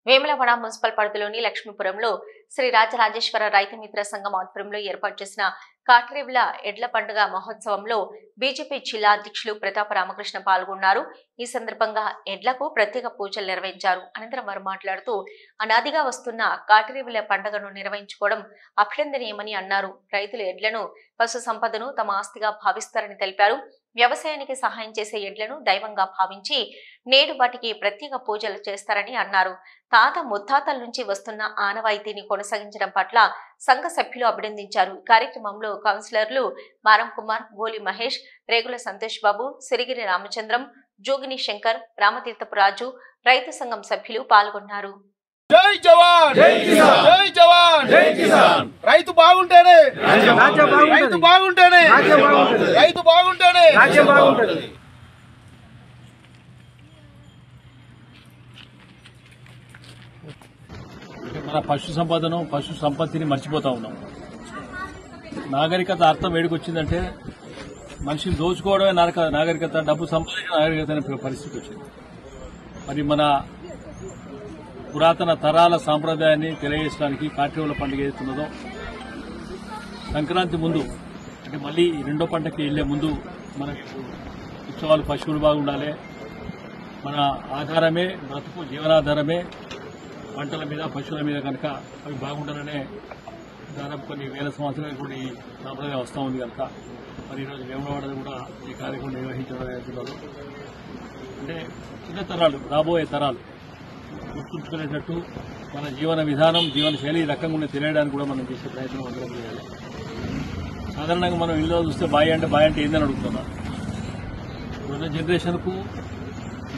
Vemulawada municipal పరిధిలోని లక్ష్మీపురంలో శ్రీ రాజరాజేశ్వర రైతు మిత్ర సంఘం ఆధ్వర్యంలో ఏర్పాటు చేసిన కాట్రేవుల ఎడ్ల పండుగ మహోత్సవంలో బీజేపీ జిల్లా అధ్యక్షులు ప్రతాప రామకృష్ణ పాల్గొన్నారు. ఈ సందర్భంగా ఎడ్లకు ప్రత్యేక పూజలు నిర్వహించారు. అనంతరం వారు మాట్లాడుతూ అనాదిగా వస్తున్న కాట్రేవుల పండుగను నిర్వహించుకోవడం అభినందనీయమని అన్నారు. రైతులు ఎడ్లను పశు సంపదను తమ ఆస్తిగా భావిస్తారని తెలిపారు. వ్యవసాయానికి సహాయం చేసే ఎడ్లను దైవంగా భావించి నేడు వాటికి ప్రత్యేక పూజలు చేస్తారని అన్నారు. తాత ముత్తాతల నుంచి వస్తున్న ఆనవాయితీని కొనసాగించడం పట్ల సంఘ సభ్యులు అభినందించారు. కార్యక్రమంలో కౌన్సిలర్లు మారం కుమార్, గోలి మహేష్, రేగుల సంతోష్ బాబు, సిరిగిరి రామచంద్రం, జోగిని శంకర్, రామతీర్థపు రాజు, రైతు సంఘం సభ్యులు పాల్గొన్నారు. జై జవాన్, జై కిసాన్, జై జవాన్, జై కిసాన్. రైతు బాగుంటేనే రైతు బాగుంటేనే రైతు బాగుంటేనే రాజ్యం బాగుంటుంది. మన పశు సంపదను పశు సంపత్తిని మర్చిపోతా ఉన్నాం. నాగరికత అర్థం వేడికొచ్చిందంటే మనిషిని దోచుకోవడమే నాగరికత, డబ్బు సంపాదించిన నాగరికత అనే పరిస్థితి వచ్చింది. మరి మన పురాతన తరాల సాంప్రదాయాన్ని తెలియజేయడానికి కాట్రేవుల పండుగ ఏదైతున్నదో సంక్రాంతి ముందు అంటే మళ్ళీ రెండో పంటకి వెళ్లే ముందు మనకి ఉత్సవాలు పశువులు బాగుండాలి. మన ఆధారమే బ్రతుకు, జీవనాధారమే పంటల మీద పశువుల మీద కనుక అవి బాగుండాలనే దాదాపు కొన్ని వేల సంవత్సరాలు కూడా ఈ సాంప్రదాయం వస్తూ ఉంది కనుక మరి ఈరోజు వేములవాడలో కూడా ఈ కార్యక్రమం నిర్వహించడం జరుగుతున్నారు. అంటే చిన్న తరాలు, రాబోయే తరాలు గుర్తుంచుకునేటట్టు మన జీవన విధానం, జీవన శైలి రకంగా ఉండే తెలియడానికి కూడా మనం చేసే ప్రయత్నం అందరం చేయాలి. సాధారణంగా మనం ఇల్లు చూస్తే బాయ్ అంటే ఏందని అడుగుతున్నాం. ఉన్న జనరేషన్కు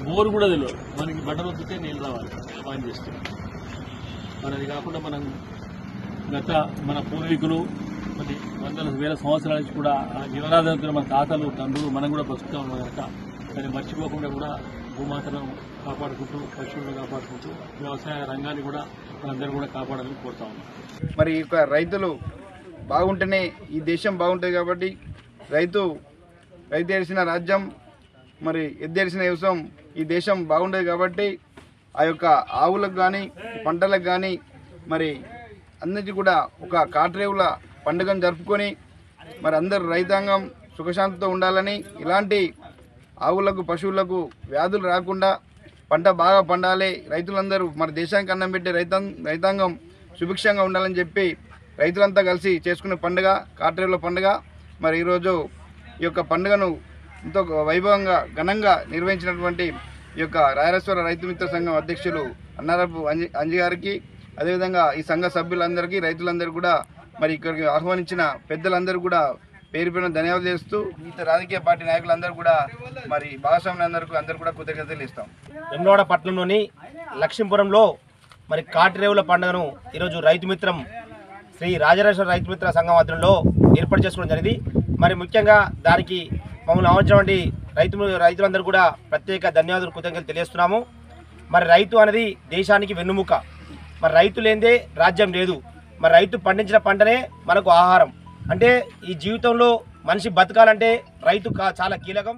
బోరు కూడా తెలియదు. మనకి బట్టలు వద్దితే నీళ్ళు రావాలి, బాగా చేస్తాం. మరి అది కాకుండా మనం మన పూర్వీకులు కొన్ని వందల వేల సంవత్సరాల నుంచి కూడా ఆ జీవనాధారంతో మన తాతలు, తండ్రులు మనం కూడా బతుకుతా ఉన్నాం కనుక దాన్ని మర్చిపోకుండా కూడా భూమాతను కాపాడుకుంటూ, పశువులను కాపాడుకుంటూ వ్యవసాయ రంగాన్ని కూడా మనందరూ కూడా కాపాడాలని కోరుతా ఉన్నాం. మరి ఇక రైతులు బాగుంటేనే ఈ దేశం బాగుంటుంది కాబట్టి రైతు ఏడిసిన రాజ్యం, మరి ఎద్దేడిసిన వ్యవసాయం ఈ దేశం బాగుంటుంది కాబట్టి ఆ యొక్క ఆవులకు కానీ పంటలకు కానీ మరి అందరికీ కూడా ఒక కాట్రేవుల పండుగను జరుపుకొని మరి అందరు రైతాంగం సుఖశాంతితో ఉండాలని, ఇలాంటి ఆవులకు పశువులకు వ్యాధులు రాకుండా పంట బాగా పండాలి, రైతులందరూ మరి దేశానికి అన్నం పెట్టే రైతాంగం సుభిక్షంగా ఉండాలని చెప్పి రైతులంతా కలిసి చేసుకునే పండుగ కాట్రేవుల పండుగ. మరి ఈరోజు ఈ యొక్క పండుగను ఎంతో వైభవంగా ఘనంగా నిర్వహించినటువంటి ఈ యొక్క రాయరేశ్వర రైతు మిత్ర సంఘం అధ్యక్షులు అన్నారపు అంజి గారికి, అదేవిధంగా ఈ సంఘ సభ్యులందరికీ, రైతులందరూ కూడా మరి ఇక్కడికి ఆహ్వానించిన పెద్దలందరూ కూడా పేరు పేరున ధన్యవాదాలు చేస్తూ మిగతా రాజకీయ పార్టీ నాయకులందరూ కూడా మరి భాగస్వాములందరికీ అందరూ కూడా కృతజ్ఞతలు ఇస్తాం. వేములవాడ పట్టణంలోని లక్ష్మీపురంలో మరి కాట్రేవుల పండుగను ఈరోజు రైతు మిత్రం శ్రీ రాజరాజేశ్వర రైతు మిత్ర సంఘం ఆధ్వర్యంలో ఏర్పాటు చేసుకోవడం జరిగింది. మరి ముఖ్యంగా దానికి మమ్మల్ని ఆహ్వానించినటువంటి రైతులందరూ కూడా ప్రత్యేక ధన్యవాదాలు, కృతజ్ఞతలు తెలియజేస్తున్నాము. మరి రైతు అనేది దేశానికి వెన్నుముక. మరి రైతు లేనిదే రాజ్యం లేదు. మరి రైతు పండించిన పంటనే మనకు ఆహారం. అంటే ఈ జీవితంలో మనిషి బతకాలంటే రైతు చాలా కీలకం.